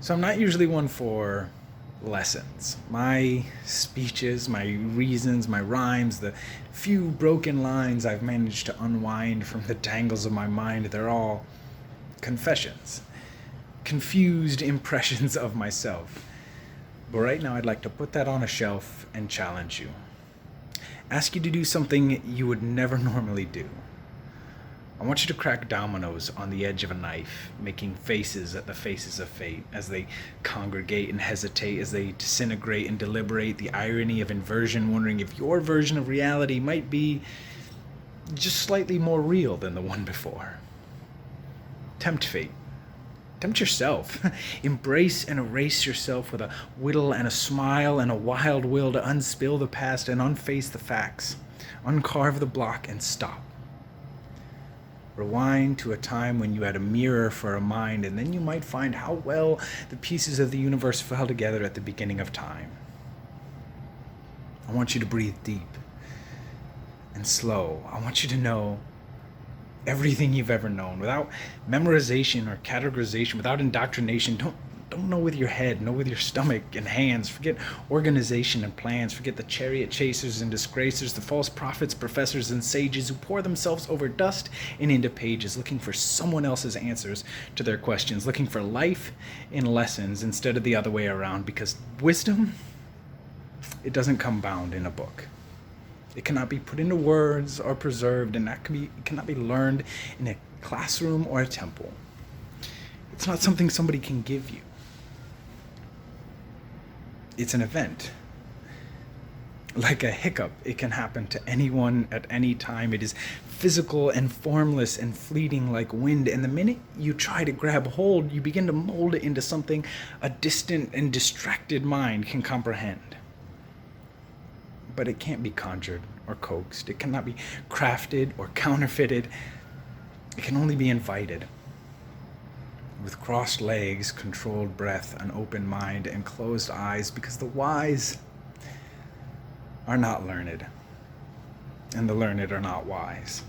So I'm not usually one for lessons. My speeches, my reasons, my rhymes, the few broken lines I've managed to unwind from the tangles of my mind, they're all confessions, confused impressions of myself. But right now, I'd like to put that on a shelf and challenge you. Ask you to do something you would never normally do. I want you to crack dominoes on the edge of a knife, making faces at the faces of fate as they congregate and hesitate, as they disintegrate and deliberate, the irony of inversion, wondering if your version of reality might be just slightly more real than the one before. Tempt fate. Tempt yourself. Embrace and erase yourself with a whittle and a smile and a wild will to unspill the past and unface the facts. Uncarve the block and stop. Rewind to a time when you had a mirror for a mind, and then you might find how well the pieces of the universe fell together at the beginning of time. I want you to breathe deep and slow. I want you to know everything you've ever known without memorization or categorization, without indoctrination. Don't know with your head, know with your stomach and hands. Forget organization and plans. Forget the chariot chasers and disgracers, the false prophets, professors, and sages who pour themselves over dust and into pages, looking for someone else's answers to their questions, looking for life in lessons instead of the other way around, because wisdom, it doesn't come bound in a book. It cannot be put into words or preserved, and it cannot be learned in a classroom or a temple. It's not something somebody can give you. It's an event. Like a hiccup, it can happen to anyone at any time. It is physical and formless and fleeting like wind, and the minute you try to grab hold, you begin to mold it into something a distant and distracted mind can comprehend. But it can't be conjured or coaxed. It cannot be crafted or counterfeited. It can only be invited. With crossed legs, controlled breath, an open mind, and closed eyes, because the wise are not learned, and the learned are not wise.